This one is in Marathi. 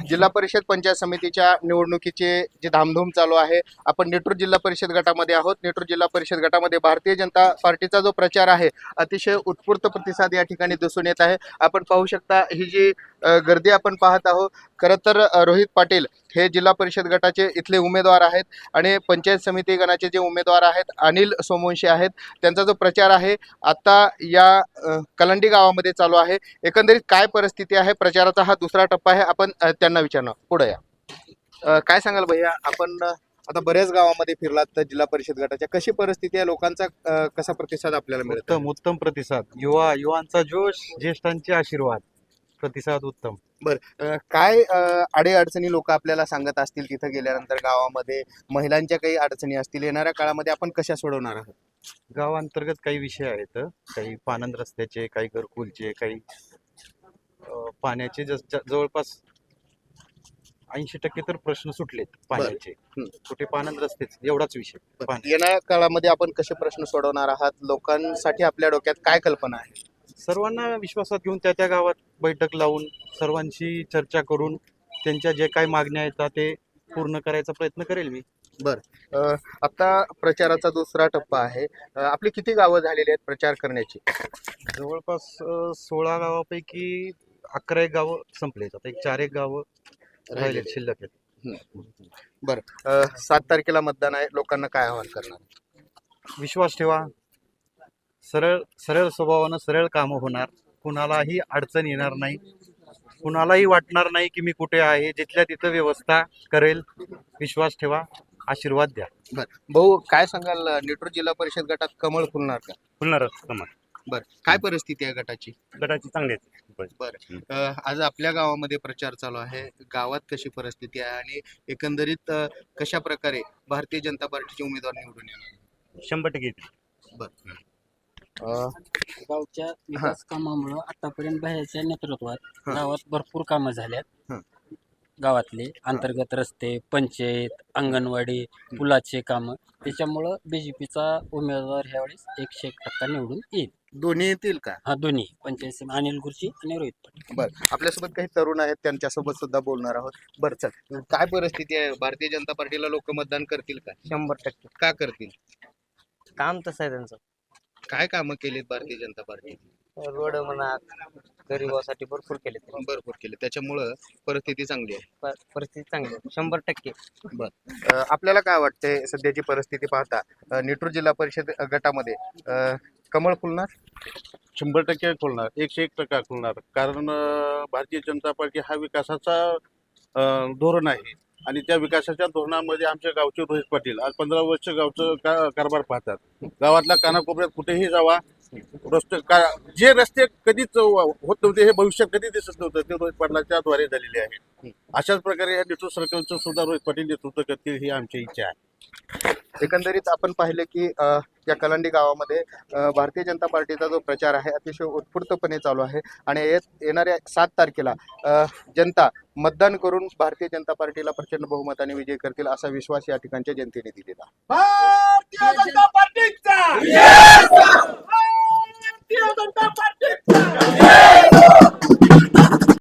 जिल्हा परिषद पंचायत समितीच्या निवडणुकीचे जे धामधूम चालू आहे. आपण नेटूर जिल्हा परिषद गटामध्ये आहोत. नेटूर जिल्हा परिषद गटामध्ये भारतीय जनता पार्टीचा जो प्रचार आहे अतिशय उत्स्फूर्त प्रतिसाद या ठिकाणी दिसून येत आहे. आपण पाहू शकता ही जी गर्दी आपण पाहत आहोत. खरं तर रोहित पाटील हे जिल्हा परिषद गटाचे इथले उमेदवार आहेत आणि पंचायत समिती गणाचे जे उमेदवार आहेत अनिल सोमवंशी आहेत. त्यांचा जो प्रचार आहे आता या कलंडी गावामध्ये चालू आहे. एकंदरीत काय परिस्थिती आहे, प्रचाराचा हा दुसरा टप्पा आहे. आपण त्यांना विचारणार. पुढे या. काय सांगाल भैया, आपण आता बऱ्याच गावामध्ये फिरलात तर जिल्हा परिषद गटाच्या, कशी परिस्थिती आहे, लोकांचा कसा प्रतिसाद आपल्याला मिळतो? उत्तम प्रतिसाद, युवांचा जोश, ज्येष्ठांचे आशीर्वाद, प्रतिसाद उत्तम. काय अडीअडचणी लोक आपल्याला सांगत असतील तिथं गेल्यानंतर गावामध्ये, महिलांच्या काही अडचणी असतील, येणाऱ्या काळामध्ये आपण कशा सोडवणार आहोत? गावांतर्गत काही विषय आहेत, काही पानंद रस्त्याचे, काही घरकुलचे, काही पाण्याचे. जवळपास 80% तर प्रश्न सुटलेत पाण्याचे. कुठे पानंद रस्तेच, एवढाच विषय. येणाऱ्या काळामध्ये आपण कसे प्रश्न सोडवणार आहात, लोकांसाठी आपल्या डोक्यात काय कल्पना आहे? सर्वांना विश्वासात घेऊन त्या गावात बैठक लावून सर्वांशी चर्चा करून त्यांच्या जे काही मागण्या आहेत ते पूर्ण करायचा प्रयत्न करेल मी. आता प्रचाराचा दुसरा टप्पा आहे. आपली किती गावं झालेली आहेत प्रचार करण्याची? जवळपास 16 गावापैकी 11 गावं संपलेत. आता 4 गावं राहिले शिल्लक आहेत. 7 तारखेला मतदान आहे. लोकांना काय आवाहन करणार? विश्वास ठेवा, सरळ स्वभावानं सरळ कामं होणार, कुणालाही अडचण येणार नाही, कुणालाही वाटणार नाही की मी कुठे आहे. जिथल्या तिथं व्यवस्था करेल. विश्वास ठेवा, आशीर्वाद द्या. भाऊ, काय सांगाल, नेटूर जिल्हा परिषद गटात कमळ फुलणार का? फुलणारच कमळ. काय परिस्थिती आहे गटाची? चांगली आहे. आज आपल्या गावामध्ये प्रचार चालू आहे. गावात कशी परिस्थिती आहे आणि एकंदरीत कशा प्रकारे भारतीय जनता पार्टीचे उमेदवार निवडून येणार? 100% गावच्या विकास कामामुळे आतापर्यंत बाहेरच्या नेतृत्वात गावात भरपूर कामं झाल्यात. गावातले अंतर्गत रस्ते, पंचायत, अंगणवाडी, पुलाचे कामं, त्याच्यामुळं बीजेपीचा उमेदवार ह्यावेळेस 101% निवडून येईल. दोन्ही येतील का? हा, दोन्ही पंचायत, अनिल गुरुजी आणि रोहित पाटील. आपल्यासोबत काही तरुण आहेत, त्यांच्यासोबत सुद्धा बोलणार आहोत. चल, काय परिस्थिती आहे, भारतीय जनता पार्टीला लोक मतदान करतील का? 100% का करतील? काम तसं आहे त्यांचं. काय कामं केलीत भारतीय जनता पार्टी? रोड म्हणा, गरिबासाठी भरपूर केले. भरपूर केले, त्याच्यामुळं परिस्थिती चांगली आहे. परिस्थिती चांगली आहे 100%. आपल्याला काय वाटतंय सध्याची परिस्थिती पाहता, नेटूर जिल्हा परिषद गटामध्ये कमळ फुलणार? 100% खुलणार, 101% खुलणार. कारण भारतीय जनता पार्टी हा विकासाचा धोरण आहे आणि त्या विकासाच्या धोरणामध्ये आमच्या गावचे रोहित पाटील आज 15 वर्ष गावचं कारभार पाहतात. गावातल्या कानाकोपऱ्यात कुठेही जावा, जे रस्ते कधीच होत नव्हते, हे भविष्यात कधी दिसत नव्हतं, ते रोहित पाटलाच्या द्वारे झालेले आहे. अशाच प्रकारे या नेतृत्व सर्कलचं सुद्धा रोहित पाटील नेतृत्व करतील ही आमची इच्छा आहे. एकंदरीत आपण पाहिले की या कलांडी गावामध्ये भारतीय जनता पार्टीचा जो प्रचार आहे अतिशय उत्स्फूर्तपणे चालू आहे आणि येणाऱ्या 7 तारखेला जनता मतदान करून भारतीय जनता पार्टीला प्रचंड बहुमताने विजय करतील असा विश्वास या ठिकाणच्या जनतेने दिलेला.